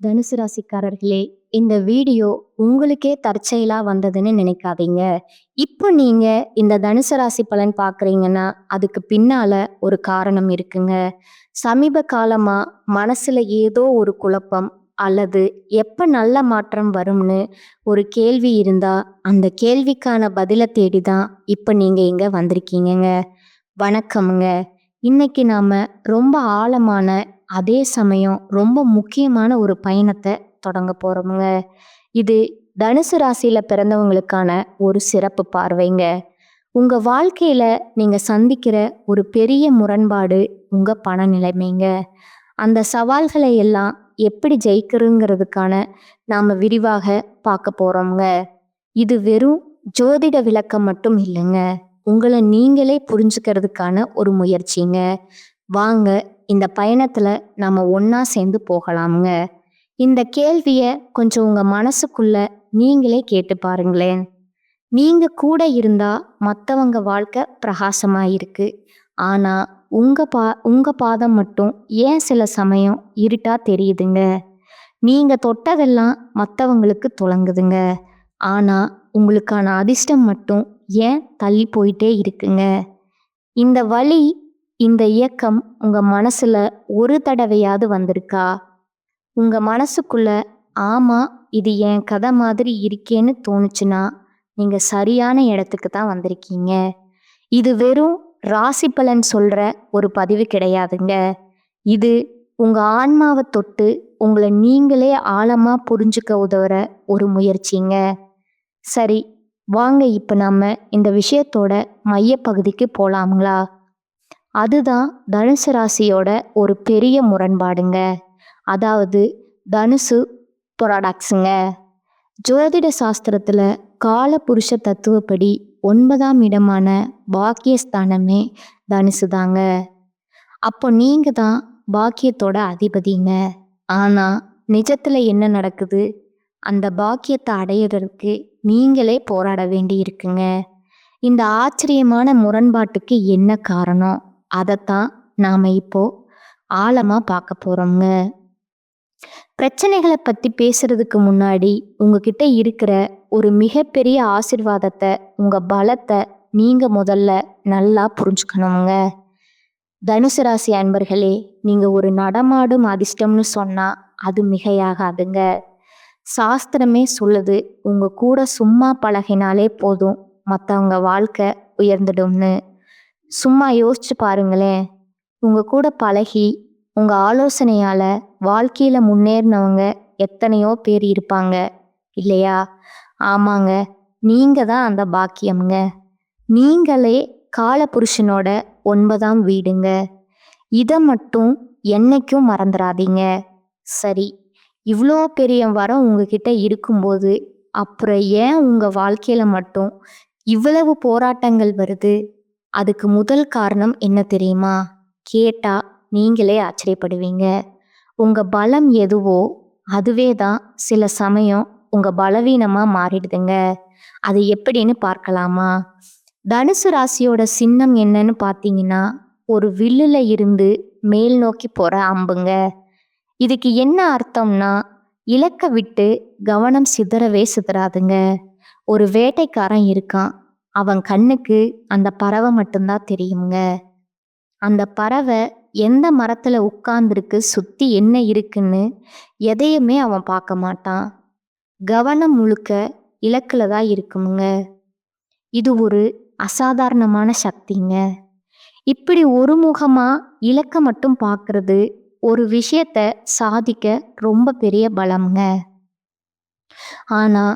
தனுசு ராசிக்காரர்களே, இந்த வீடியோ உங்களுக்கே தற்செயலா வந்ததுன்னு நினைக்காதீங்க. இப்போ நீங்க இந்த தனுசு ராசி பலன் பார்க்குறீங்கன்னா, அதுக்கு பின்னால ஒரு காரணம் இருக்குங்க. சமீப காலமா மனசுல ஏதோ ஒரு குழப்பம் அல்லது எப்ப நல்ல மாற்றம் வரும்னு ஒரு கேள்வி இருந்தா, அந்த கேள்விக்கான பதில தேடி தான் இப்ப நீங்க இங்க வந்திருக்கீங்கங்க. வணக்கம்ங்க. இன்னைக்கு நாம ரொம்ப ஆழமான, அதே சமயம் ரொம்ப முக்கியமான ஒரு பயணத்தை தொடங்க போறோமுங்க. இது தனுசு ராசியில பிறந்தவங்களுக்கான ஒரு சிறப்பு பார்வைங்க. உங்க வாழ்க்கையில நீங்க சந்திக்கிற ஒரு பெரிய முரண்பாடு உங்க பண நிலைமைங்க. அந்த சவால்களை எல்லாம் எப்படி ஜெயிக்கிறதுங்கிறதுக்கான நாம விரிவாக பார்க்க போறோம்ங்க. இது வெறும் ஜோதிட விளக்கம் மட்டும் இல்லைங்க. உங்களை நீங்களே புரிஞ்சுக்கிறதுக்கான ஒரு முயற்சிங்க. வாங்க, இந்த பயணத்துல நாம ஒண்ணா சேர்ந்து போகலாமுங்க. இந்த கேள்விய கொஞ்சம் உங்க மனசுக்குள்ள நீங்களே கேட்டு பாருங்களேன். நீங்க கூட இருந்தா மத்தவங்க வாழ்க்கை பிரகாசமா இருக்கு. ஆனா உங்க பாதம் மட்டும் ஏன் சில சமயம் இருட்டா தெரியுதுங்க? நீங்க தொட்டதெல்லாம் மத்தவங்களுக்கு துலங்குதுங்க. ஆனா உங்களுக்கான அதிர்ஷ்டம் மட்டும் ஏன் தள்ளி போயிட்டே இருக்குங்க? இந்த வலி, இந்த இயக்கம் உங்க மனசுல ஒரு தடவையாவது வந்திருக்கா? உங்க மனசுக்குள்ள ஆமா, இது என் கதை மாதிரி இருக்கேன்னு தோணுச்சுன்னா, நீங்க சரியான இடத்துக்கு தான் வந்திருக்கீங்க. இது வெறும் ராசி பலன் சொல்ற ஒரு பதிவு கிடையாதுங்க. இது உங்க ஆன்மாவை தொட்டு உங்களை நீங்களே ஆழமா புரிஞ்சுக்க உதவுற ஒரு முயற்சிங்க. சரி, வாங்க இப்ப நம்ம இந்த விஷயத்தோட மையப்பகுதிக்கு போலாங்களா? அதுதான் தனுசு ராசியோட ஒரு பெரிய முரண்பாடுங்க. அதாவது தனுசு ப்ராடக்ட்ஸுங்க. ஜோதிட சாஸ்திரத்துல கால புருஷ தத்துவப்படி 9ஆம் இடமான பாக்கியஸ்தானமே தனுசு தாங்க. அப்போ நீங்க தான் பாக்கியத்தோட அதிபதிங்க. ஆனா நிஜத்துல என்ன நடக்குது? அந்த பாக்கியத்தை அடையிறதுக்கு நீங்களே போராட வேண்டி இருக்குங்க. இந்த ஆச்சரியமான முரண்பாட்டுக்கு என்ன காரணம்? அதைத்தான் நாம இப்போ ஆழமா பார்க்க போறோம்ங்க. பிரச்சனைகளை பத்தி பேசுறதுக்கு முன்னாடி உங்ககிட்ட இருக்கிற ஒரு மிகப்பெரிய ஆசீர்வாதத்தை, உங்க பலத்தை நீங்க முதல்ல நல்லா புரிஞ்சுக்கணுங்க. தனுசு ராசி அன்பர்களே, நீங்க ஒரு நடமாடும் அதிர்ஷ்டம்னு சொன்னா அது மிகையாகாதுங்க. சாஸ்திரமே சொல்லுது, உங்க கூட சும்மா பழகினாலே போதும் மற்றவங்க வாழ்க்கை உயர்ந்துடும்னு. சும்மா யோசிச்சு பாருங்களேன். உங்க கூட பழகி உங்க ஆலோசனையால வாழ்க்கையில முன்னேறினவங்க எத்தனையோ பேர் இருப்பாங்க இல்லையா? ஆமாங்க, நீங்க தான் அந்த பாக்கியம்ங்க. நீங்களே காலபுருஷனோட 9ஆம் வீடுங்க. இதை மட்டும் என்னைக்கும் மறந்துடாதீங்க. சரி, இவ்வளோ பெரிய வரம் உங்ககிட்ட இருக்கும்போது அப்புறம் ஏன் உங்க வாழ்க்கையில மட்டும் இவ்வளவு போராட்டங்கள் வருது? அதுக்கு முதல் காரணம் என்ன தெரியுமா? கேட்டா நீங்களே ஆச்சரியப்படுவீங்க. உங்க பலம் எதுவோ அதுவே தான் சில சமயம் உங்க பலவீனமா மாறிடுதுங்க. அது எப்படின்னு பார்க்கலாமா? தனுசு ராசியோட சின்னம் என்னன்னு பார்த்தீங்கன்னா, ஒரு வில்லுல இருந்து மேல் நோக்கி போற அம்புங்க. இதுக்கு என்ன அர்த்தம்னா, இலக்க விட்டு கவனம் சிதறவே சிதறாதுங்க. ஒரு வேட்டைக்காரன் இருக்கான். அவன் கண்ணுக்கு அந்த பறவை மட்டும்தான் தெரியுங்க. அந்த பறவை எந்த மரத்துல உட்கார்ந்துருக்கு, சுத்தி என்ன இருக்குன்னு எதையுமே அவன் பார்க்க மாட்டான். கவனம் முழுக்க இலக்குல தான் இருக்குங்க. இது ஒரு அசாதாரணமான சக்திங்க. இப்படி ஒருமுகமா இலக்க மட்டும் பார்க்கறது ஒரு விஷயத்த சாதிக்க ரொம்ப பெரிய பலம்ங்க. ஆனா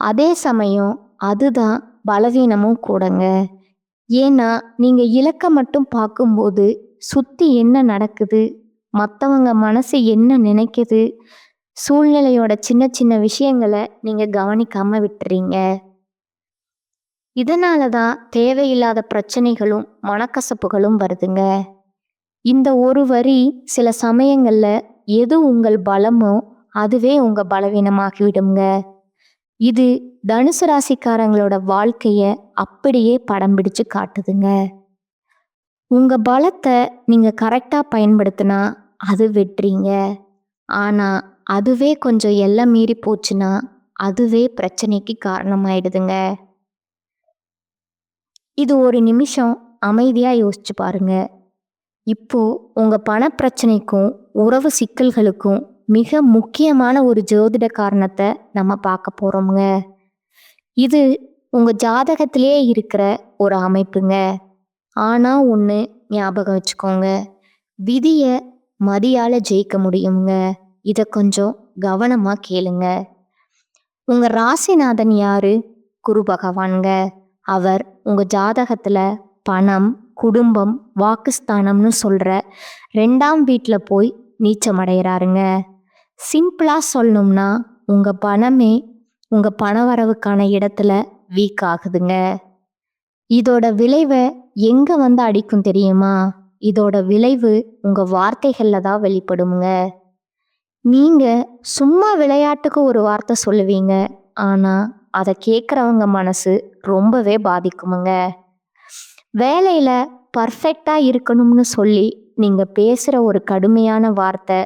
அதே சமயம் அதுதான் பலவீனமும் கூடங்க. ஏன்னா நீங்க இலக்க மட்டும் பார்க்கும்போது சுத்தி என்ன நடக்குது, மற்றவங்க மனசு என்ன நினைக்குது, சூழ்நிலையோட சின்ன சின்ன விஷயங்களை நீங்க கவனிக்காம விட்டுறீங்க. இதனால தான் தேவையில்லாத பிரச்சனைகளும் மனக்கசப்புகளும் வருதுங்க. இந்த ஒரு வரி சில சமயங்கள்ல எது உங்கள் பலமோ அதுவே உங்க பலவீனமாகிவிடுங்க. இது தனுசு ராசிக்காரங்களோட வாழ்க்கைய அப்படியே படம் பிடிச்சு காட்டுதுங்க. உங்க பலத்தை நீங்க கரெக்டா பயன்படுத்தினா அது வெற்றிங்க. ஆனா அதுவே கொஞ்சம் எல்லை மீறி போச்சுன்னா அதுவே பிரச்சனைக்கு காரணமாயிடுதுங்க. இது ஒரு நிமிஷம் அமைதியா யோசிச்சு பாருங்க. இப்போ உங்க பணப்பிரச்சனைக்கும் உறவு சிக்கல்களுக்கும் மிக முக்கியமான ஒரு ஜோதிட காரணத்தை நம்ம பார்க்க போறோம்ங்க. இது உங்க ஜாதகத்திலேயே இருக்கிற ஒரு அமைப்புங்க. ஆனா ஒண்ணு ஞாபகம் வச்சுக்கோங்க, விதிய மதியால ஜெயிக்க முடியுங்க. இத கொஞ்சம் கவனமா கேளுங்க. உங்க ராசிநாதன் யாரு? குரு பகவான்ங்க. அவர் உங்க ஜாதகத்துல பணம், குடும்பம், வாக்குஸ்தானம்னு சொல்ற 2ஆம் வீட்ல போய் நீச்சமடைகிறாருங்க. சிம்பிளா சொல்லணும்னா உங்க பணமே உங்க பணவரவுக்கான இடத்துல வீக் ஆகுதுங்க. இதோட விளைவை எங்க வந்து அடிக்கும் தெரியுமா? இதோட விளைவு உங்க வார்த்தைகள்ல தான் வெளிப்படுங்க. நீங்க சும்மா விளையாட்டுக்கு ஒரு வார்த்தை சொல்லுவீங்க, ஆனா அதை கேட்குறவங்க மனசு ரொம்பவே பாதிக்குமுங்க. வேலையில பர்ஃபெக்டா இருக்கணும்னு சொல்லி நீங்க பேசுற ஒரு கடுமையான வார்த்தை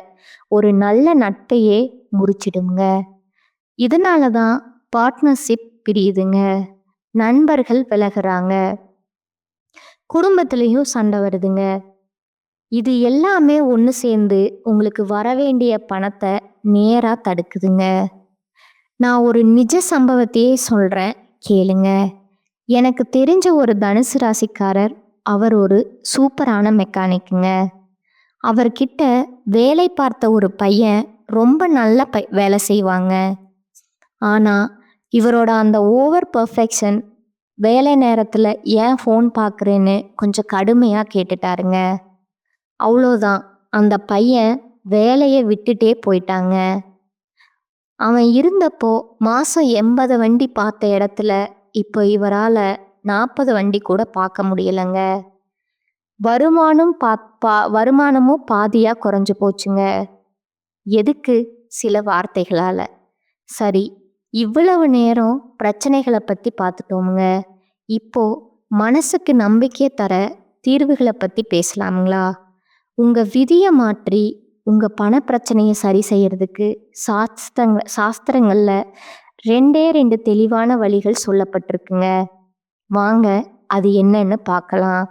ஒரு நல்ல நட்பையே முறிச்சிடுங்க. இதனால தான் பார்ட்னர்ஷிப் பிரியுதுங்க, நண்பர்கள் விலகுறாங்க, குடும்பத்திலையும் சண்டை வருதுங்க. இது எல்லாமே ஒன்று சேர்ந்து உங்களுக்கு வரவேண்டிய பணத்தை நேரா தடுக்குதுங்க. நான் ஒரு நிஜ சம்பவத்தையே சொல்றேன், கேளுங்க. எனக்கு தெரிஞ்ச ஒரு தனுசு ராசிக்காரர். அவர் ஒரு சூப்பரான மெக்கானிக்குங்க. அவர்கிட்ட வேலை பார்த்த ஒரு பையன் ரொம்ப நல்ல வேலை செய்வாங்க. ஆனா இவரோட அந்த ஓவர் பர்ஃபெக்ஷன் வேலை நேரத்துல ஏன் ஃபோன் பார்க்குறேன்னு கொஞ்சம் கடுமையா கேட்டுட்டாருங்க. அவ்வளோதான், அந்த பையன் வேலையை விட்டுட்டே போயிட்டாங்க. அவன் இருந்தப்போ மாசம் 80 வண்டி பார்த்த இடத்துல இப்போ இவரால் 40 வண்டி கூட பார்க்க முடியலைங்க. வருமானமும் பாதியா குறைஞ்சு போச்சுங்க. எதுக்கு? சில வார்த்தைகளால. சரி, இவ்வளவு நேரம் பிரச்சனைகளை பத்தி பார்த்துட்டோமுங்க. இப்போ மனசுக்கு நம்பிக்கை தர தீர்வுகளை பத்தி பேசலாமுங்களா? உங்க விதியை மாற்றி உங்க பண பிரச்சனையை சரி செய்யறதுக்கு சாஸ்திரங்கள்ல 2 தெளிவான வழிகள் சொல்லப்பட்டிருக்குங்க. வாங்க அது என்னன்னு பார்க்கலாம்.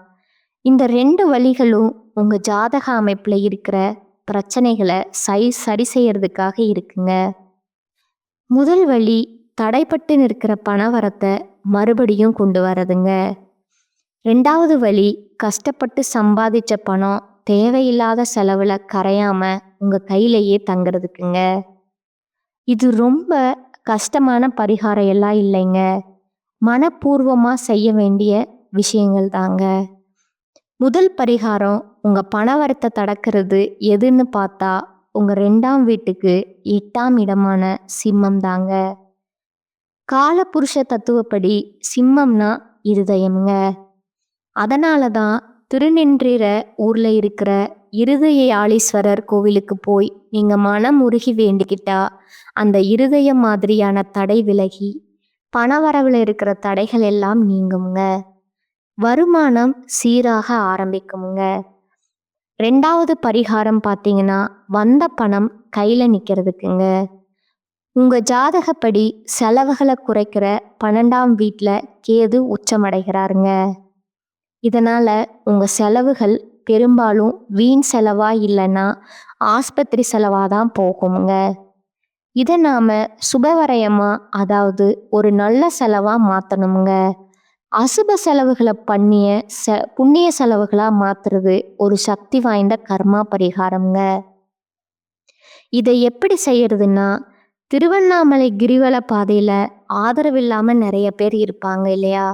இந்த 2 வழிகளும் உங்க ஜாதக அமைப்புல இருக்கிற பிரச்சனைகளை சரி செய்யறதுக்காக இருக்குங்க. முதல் வழி, தடைப்பட்டு நிற்கிற பணவரத்தை மறுபடியும் கொண்டு வரதுங்க. 2வது வழி, கஷ்டப்பட்டு சம்பாதிச்ச பணம் தேவையில்லாத செலவுல கரையாம உங்க கையிலேயே தங்குறதுக்குங்க. இது ரொம்ப கஷ்டமான பரிகாரம் எல்லாம் இல்லைங்க, மனப்பூர்வமா செய்ய வேண்டிய விஷயங்கள் தாங்க. முதல் பரிகாரம், உங்க பணவரத்தை தடுக்கிறது எதுன்னு பார்த்தா உங்க 2ஆம் வீட்டுக்கு 8ஆம் இடமான சிம்மம் தாங்க. காலபுருஷ தத்துவப்படி சிம்மம்னா இருதயம்ங்க. அதனால தான் திருநின்றீர ஊர்ல இருக்கிற இருதயாளீஸ்வரர் கோவிலுக்கு போய் நீங்க மனம் உருகி வேண்டிக்கிட்டா அந்த இருதயம் மாதிரியான தடை விலகி பணவரவுல இருக்கிற தடைகள் எல்லாம் நீங்குங்க, வருமானம் சீராக ஆரம்பிக்குங்க. 2வது பரிகாரம் பார்த்தீங்கன்னா, வந்த பணம் கையில நிற்கிறதுக்குங்க. உங்க ஜாதகப்படி செலவுகளை குறைக்கிற 12ஆம் வீட்ல கேது உச்சமடைகிறாருங்க. இதனால உங்க செலவுகள் பெரும்பாலும் வீண் செலவா இல்லைன்னா ஆஸ்பத்திரி செலவா தான் போகுங்க. இதை நாம சுபவரயமா, அதாவது ஒரு நல்ல செலவா மாற்றணுங்க. அசுப செலவுகளை புண்ணிய செலவுகளா மாத்துறது ஒரு சக்தி வாய்ந்த கர்மா பரிகாரம்ங்க. இதை எப்படி செய்யறதுன்னா, திருவண்ணாமலை கிரிவல பாதையில ஆதரவில்லாம நிறைய பேர் இருப்பாங்க இல்லையா,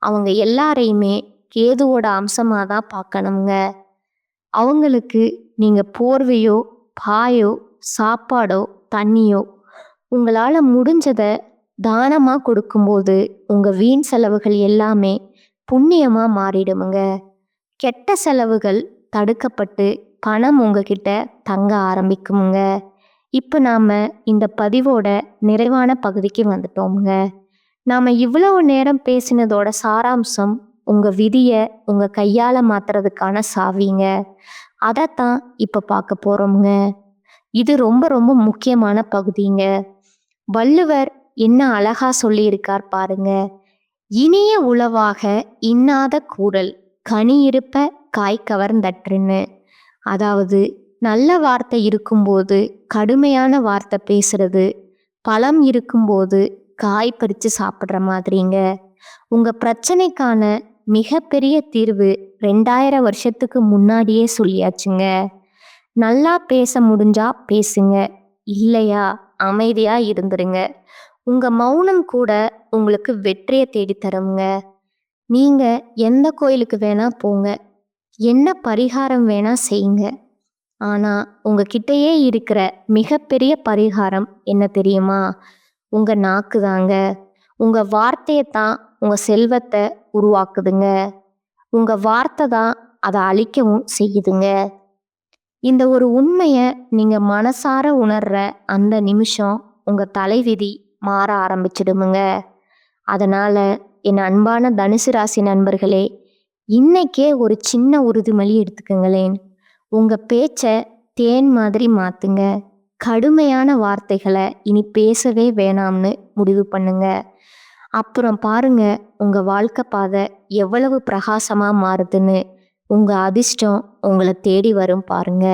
அவங்க எல்லாரையுமே கேதுவோட அம்சமாக தான் பார்க்கணுங்க. அவங்களுக்கு நீங்க போர்வையோ, பாயோ, சாப்பாடோ, தண்ணியோ உங்களால் முடிஞ்சதை தானமாக கொடுக்கும்போது உங்க வீண் செலவுகள் எல்லாமே புண்ணியமாக மாறிடுமுங்க. கெட்ட செலவுகள் தடுக்கப்பட்டு பணம் உங்ககிட்ட தங்க ஆரம்பிக்குமுங்க. இப்போ நாம் இந்த பதிவோட நிறைவான பகுதிக்கு வந்துட்டோமுங்க. நாம் இவ்வளவு நேரம் பேசினதோட சாராம்சம், உங்க விதியை உங்க கையால் மாத்துறதுக்கான சாவிங்க. அதைத்தான் இப்போ பார்க்க போறோமுங்க. இது ரொம்ப ரொம்ப முக்கியமான பகுதிங்க. வள்ளுவர் என்ன அழகா சொல்லியிருக்கார் பாருங்க. இனிய உளவாக இன்னாத கூறல் கனி இருப்ப காய் கவர்ந்தற்றுன்னு. அதாவது நல்ல வார்த்தை இருக்கும்போது கடுமையான வார்த்தை பேசுறது, பழம் இருக்கும்போது காய் பறித்து சாப்பிட்ற மாதிரிங்க. உங்க பிரச்சனைக்கான மிகப்பெரிய தீர்வு 2000 வருஷத்துக்கு முன்னாடியே சொல்லியாச்சுங்க. நல்லா பேச முடிஞ்சா பேசுங்க, இல்லையா அமைதியா இருந்துருங்க. உங்க மௌனம் கூட உங்களுக்கு வெற்றியை தேடி தருங்க. நீங்க எந்த கோயிலுக்கு வேணா போங்க, என்ன பரிகாரம் வேணா செய்யுங்க. ஆனா உங்ககிட்டயே இருக்கிற மிகப்பெரிய பரிகாரம் என்ன தெரியுமா? உங்க நாக்கு தாங்க. உங்க வார்த்தையை தான் உங்க செல்வத்தை உருவாக்குதுங்க. உங்க வார்த்தை தான் அதை அழிக்கவும் செய்யுதுங்க. இந்த ஒரு உண்மையை நீங்க மனசார உணர்ற அந்த நிமிஷம் உங்க தலைவிதி மாற ஆரம்பிச்சிடுமுங்க. அதனால என் அன்பான தனுசு ராசி நண்பர்களே, இன்னைக்கே ஒரு சின்ன உறுதிமொழி எடுத்துக்கங்களேன். உங்க பேச்சை தேன் மாதிரி மாத்துங்க. கடுமையான வார்த்தைகளை இனி பேசவே வேணாம்னு முடிவு பண்ணுங்க. அப்புறம் பாருங்க, உங்க வாழ்க்கை பாதை எவ்வளவு பிரகாசமா மாறுதுன்னு. உங்க அதிர்ஷ்டம் உங்களை தேடி வரும் பாருங்க.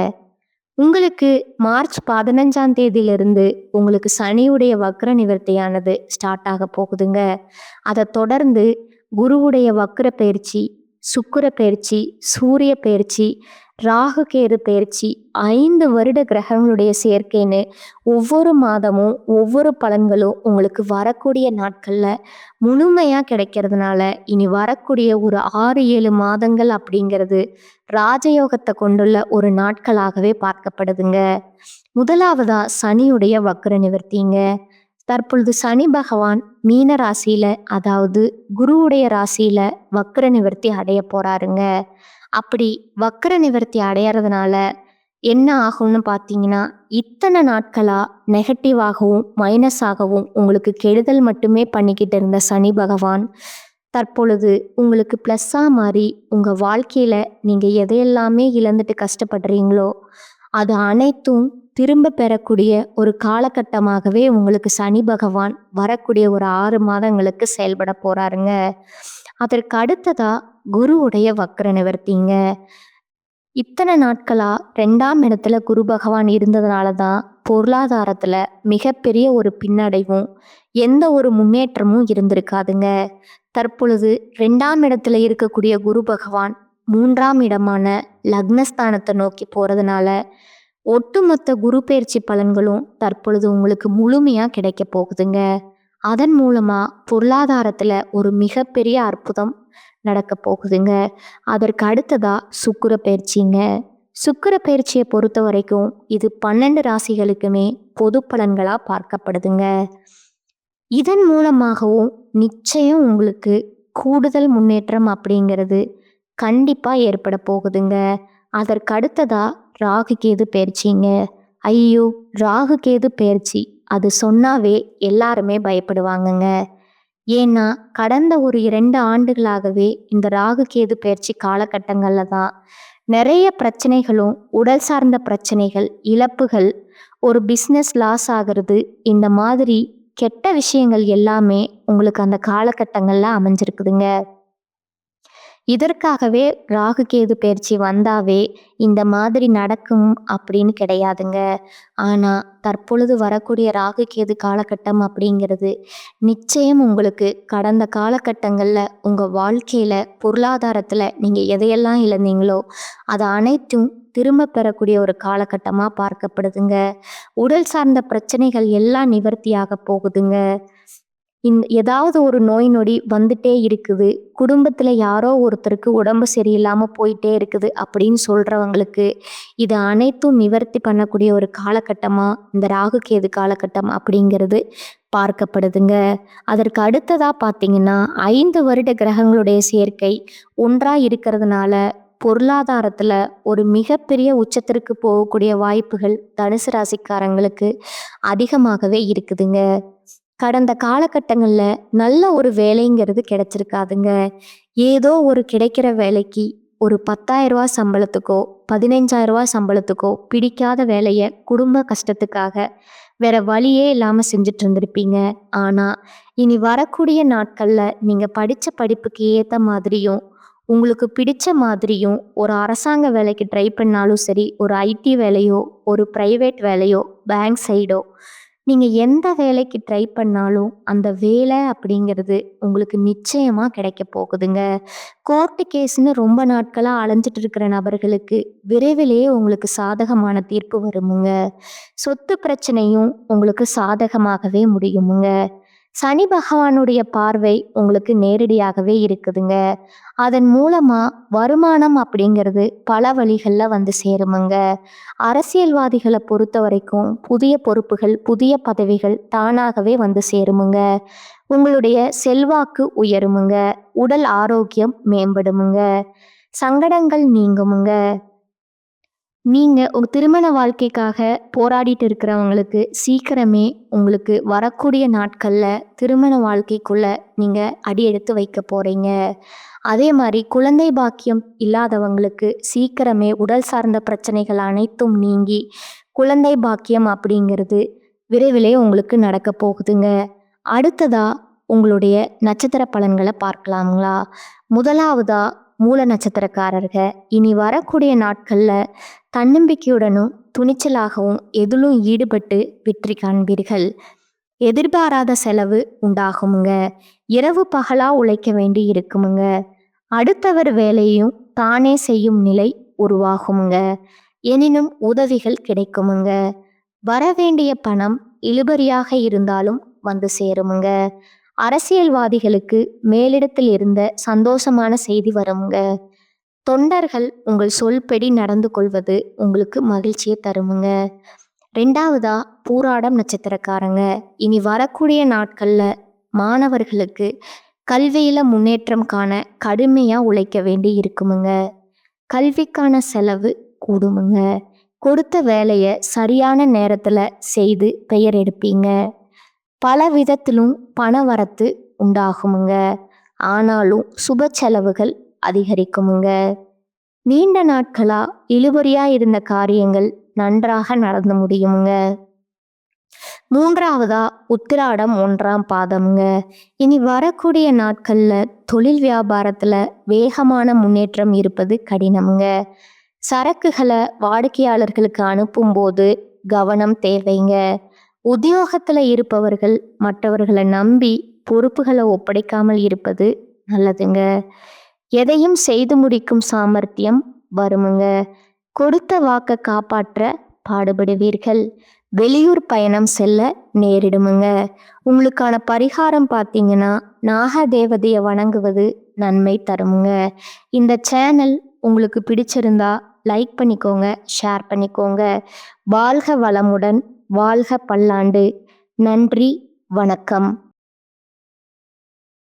உங்களுக்கு மார்ச் 15ஆம் தேதியிலிருந்து உங்களுக்கு சனியுடைய வக்ர நிவர்த்தியானது ஸ்டார்ட் ஆக போகுதுங்க. அதை தொடர்ந்து குருவுடைய வக்ர பயிற்சி, சுக்கிர பயிற்சி, சூரிய பயிற்சி, ராகு கேது பயிற்சி, 5 வருட கிரகங்களுடைய சேர்க்கைன்னு ஒவ்வொரு மாதமும் ஒவ்வொரு பலன்களும் உங்களுக்கு வரக்கூடிய நாட்களில் முழுமையாக கிடைக்கிறதுனால இனி வரக்கூடிய ஒரு 6-7 மாதங்கள் அப்படிங்கிறது ராஜயோகத்தை கொண்டுள்ள ஒரு நாட்களாகவே பார்க்கப்படுதுங்க. முதலாவதா சனியுடைய வக்ர நிவர்த்திங்க. தற்பொழுது சனி பகவான் மீன ராசியில, அதாவது குருவுடைய ராசியில வக்ர நிவர்த்தி அடைய போறாருங்க. அப்படி வக்ர நிவர்த்தி அடையறதுனால என்ன ஆகும்னு பார்த்தீங்கன்னா, இத்தனை நாட்களா நெகட்டிவாகவும் மைனஸாகவும் உங்களுக்கு கெடுதல் மட்டுமே பண்ணிக்கிட்டு இருந்த சனி பகவான் தற்பொழுது உங்களுக்கு ப்ளஸ்ஸாக மாறி உங்கள் வாழ்க்கையில் நீங்கள் எதையெல்லாமே இழந்துட்டு கஷ்டப்படுறீங்களோ அது அனைத்தும் திரும்ப பெறக்கூடிய ஒரு காலகட்டமாகவே உங்களுக்கு சனி பகவான் வரக்கூடிய ஒரு 6 மாதங்களுக்கு செயல்பட போகிறாருங்க. அதற்கு அடுத்ததா குருவுடைய வக்ர நிவர்த்திங்க. இத்தனை நாட்களா 2ஆம் இடத்துல குரு பகவான் இருந்ததுனால தான் பொருளாதாரத்தில் மிகப்பெரிய ஒரு பின்னடைவும் எந்த ஒரு முன்னேற்றமும் இருந்திருக்காதுங்க. தற்பொழுது 2ஆம் இடத்துல இருக்கக்கூடிய குரு பகவான் 3ஆம் இடமான லக்னஸ்தானத்தை நோக்கி போகிறதுனால ஒட்டுமொத்த குரு பயிற்சி பலன்களும் தற்பொழுது உங்களுக்கு முழுமையாக கிடைக்க போகுதுங்க. அதன் மூலமாக பொருளாதாரத்தில் ஒரு மிகப்பெரிய அற்புதம் நடக்க போகுதுங்க. அதற்கு அடுத்ததா சுக்கிர பயிற்சிங்க. சுக்கிர பயிற்சியை பொறுத்த வரைக்கும் இது 12 ராசிகளுக்குமே பொது பலன்களாக பார்க்கப்படுதுங்க. இதன் மூலமாகவும் நிச்சயம் உங்களுக்கு கூடுதல் முன்னேற்றம் அப்படிங்கிறது கண்டிப்பாக ஏற்பட போகுதுங்க. அதற்கு அடுத்ததா ராகு கேது பயிற்சிங்க. ஐயோ, ராகு கேது பயிற்சி அது சொன்னாவே எல்லாருமே பயப்படுவாங்கங்க. ஏன்னா கடந்த ஒரு 2 ஆண்டுகளாகவே இந்த ராகு கேது பயிற்சி காலகட்டங்களில் தான் நிறைய பிரச்சனைகளும், உடல் சார்ந்த பிரச்சனைகள், இழப்புகள், ஒரு பிஸ்னஸ் லாஸ் ஆகிறது, இந்த மாதிரி கெட்ட விஷயங்கள் எல்லாமே உங்களுக்கு அந்த காலகட்டங்களில் அமைஞ்சிருக்குதுங்க. இதற்காகவே ராகு கேது பயிற்சி வந்தாவே இந்த மாதிரி நடக்கும் அப்படின்னு கிடையாதுங்க. ஆனால் தற்பொழுது வரக்கூடிய ராகு கேது காலகட்டம் அப்படிங்கிறது நிச்சயம் உங்களுக்கு கடந்த காலகட்டங்களில் உங்கள் வாழ்க்கையில் பொருளாதாரத்தில் நீங்கள் எதையெல்லாம் இழந்தீங்களோ அதை அனைத்தும் திரும்ப பெறக்கூடிய ஒரு காலகட்டமாக பார்க்கப்படுதுங்க. உடல் சார்ந்த பிரச்சனைகள் எல்லாம் நிவர்த்தியாக போகுதுங்க. ஏதாவது ஒரு நோய் நொடி வந்துட்டே இருக்குது, குடும்பத்தில் யாரோ ஒருத்தருக்கு உடம்பு சரியில்லாமல் போயிட்டே இருக்குது அப்படின்னு சொல்கிறவங்களுக்கு இது அனைத்தும் நிவர்த்தி பண்ணக்கூடிய ஒரு காலகட்டமாக இந்த ராகு கேது காலகட்டம் அப்படிங்கிறது பார்க்கப்படுதுங்க. அதற்கு அடுத்ததாக பார்த்தீங்கன்னா 5 வருட கிரகங்களுடைய சேர்க்கை ஒன்றாக இருக்கிறதுனால பொருளாதாரத்தில் ஒரு மிகப்பெரிய உச்சத்திற்கு போகக்கூடிய வாய்ப்புகள் தனுசு ராசிக்காரங்களுக்கு அதிகமாகவே இருக்குதுங்க. கடந்த காலகட்டங்களில் நல்ல ஒரு வேலைங்கிறது கிடைச்சிருக்காதுங்க. ஏதோ ஒரு கிடைக்கிற வேலைக்கு ஒரு 10,000 சம்பளத்துக்கோ 15,000 சம்பளத்துக்கோ பிடிக்காத வேலையை குடும்ப கஷ்டத்துக்காக வேற வழியே இல்லாமல் செஞ்சுட்டு இருந்திருப்பீங்க. ஆனால் இனி வரக்கூடிய நாட்களில் நீங்கள் படித்த படிப்புக்கு ஏற்ற மாதிரியும் உங்களுக்கு பிடிச்ச மாதிரியும் ஒரு அரசாங்க வேலைக்கு ட்ரை பண்ணாலும் சரி, ஒரு ஐடி வேலையோ, ஒரு ப்ரைவேட் வேலையோ, பேங்க் சைடோ, நீங்கள் எந்த வேலைக்கு ட்ரை பண்ணாலும் அந்த வேலை அப்படிங்கிறது உங்களுக்கு நிச்சயமாக கிடைக்க போகுதுங்க. கோர்ட்டு கேஸ்ன்னு ரொம்ப நாட்களாக அலைஞ்சிட்டு இருக்கிற நபர்களுக்கு விரைவிலேயே உங்களுக்கு சாதகமான தீர்ப்பு வருமுங்க. சொத்து பிரச்சனையும் உங்களுக்கு சாதகமாகவே முடியுமுங்க. சனி பகவானுடைய பார்வை உங்களுக்கு நேரடியாகவே இருக்குதுங்க. அதன் மூலமா வருமானம் அப்படிங்கிறது பல வழிகள்ல வந்து சேருமுங்க. அரசியல்வாதிகளை பொறுத்த வரைக்கும் புதிய பொறுப்புகள், புதிய பதவிகள் தானாகவே வந்து சேருமுங்க. உங்களுடைய செல்வாக்கு உயருமுங்க. உடல் ஆரோக்கியம் மேம்படுமுங்க. சங்கடங்கள் நீங்குமுங்க. நீங்க உங்க திருமண வாழ்க்கைக்காக போராடிட்டு இருக்கிறவங்களுக்கு சீக்கிரமே உங்களுக்கு வரக்கூடிய நாட்கள்ல திருமண வாழ்க்கைக்குள்ள நீங்க அடி எடுத்து வைக்க போறீங்க. அதே மாதிரி குழந்தை பாக்கியம் இல்லாதவங்களுக்கு சீக்கிரமே உடல் சார்ந்த பிரச்சனைகள் அனைத்தும் நீங்கி குழந்தை பாக்கியம் அப்படிங்கிறது விரைவிலே உங்களுக்கு நடக்க போகுதுங்க. அடுத்ததா உங்களுடைய நட்சத்திர பலன்களை பார்க்கலாங்களா? முதலாவதா மூல நட்சத்திரக்காரர்க இனி வரக்கூடிய நாட்கள்ல தன்னம்பிக்கையுடனும் துணிச்சலாகவும் எதிலும் ஈடுபட்டு வெற்றி காண்பீர்கள். எதிர்பாராத செலவு உண்டாகுமுங்க. இரவு பகலா உழைக்க வேண்டி இருக்குமுங்க. அடுத்தவர் வேலையும் தானே செய்யும் நிலை உருவாகுமுங்க. எனினும் உதவிகள் கிடைக்குமுங்க. வரவேண்டிய பணம் இழுபறியாக இருந்தாலும் வந்து சேருமுங்க. அரசியல்வாதிகளுக்கு மேலிடத்தில் இருந்த சந்தோஷமான செய்தி வருமுங்க. தொண்டர்கள் உங்கள் சொல்படி நடந்து கொள்வது உங்களுக்கு மகிழ்ச்சியை தருமுங்க. ரெண்டாவதா பூராடம் நட்சத்திரக்காரங்க இனி வரக்கூடிய நாட்கள்ல மாணவர்களுக்கு கல்வியில முன்னேற்றம் காண கடுமையா உழைக்க வேண்டி இருக்குமுங்க. கல்விக்கான செலவு கூடுமுங்க. கொடுத்த வேலையை சரியான நேரத்துல செய்து பெயர் எடுப்பீங்க. பல விதத்திலும் பண வரத்து உண்டாகுமுங்க. ஆனாலும் சுப செலவுகள் அதிகரிக்குமுங்க. நீண்ட நாட்களா இழுபறியா இருந்த காரியங்கள் நன்றாக நடந்து முடியுமுங்க. மூன்றாவதா உத்திராடம் 1ஆம் பாதம்ங்க இனி வரக்கூடிய நாட்கள்ல தொழில் வியாபாரத்துல வேகமான முன்னேற்றம் இருப்பது கடினமுங்க. சரக்குகளை வாடிக்கையாளர்களுக்கு அனுப்பும்போது கவனம் தேவைங்க. உத்தியோகத்துல இருப்பவர்கள் மற்றவர்களை நம்பி பொறுப்புகளை ஒப்படைக்காமல் இருப்பது நல்லதுங்க. எதையும் செய்து முடிக்கும் சாமர்த்தியம் வருமுங்க. கொடுத்த வாக்கை காப்பாற்ற பாடுபடுவீர்கள். வெளியூர் பயணம் செல்ல நேரிடுமுங்க. உங்களுக்கான பரிகாரம் பார்த்தீங்கன்னா நாக தேவதையை வணங்குவது நன்மை தருமுங்க. இந்த சேனல் உங்களுக்கு பிடிச்சிருந்தா லைக் பண்ணிக்கோங்க, ஷேர் பண்ணிக்கோங்க. வாழ்க வளமுடன், வாழ்க பல்லாண்டு. நன்றி, வணக்கம்.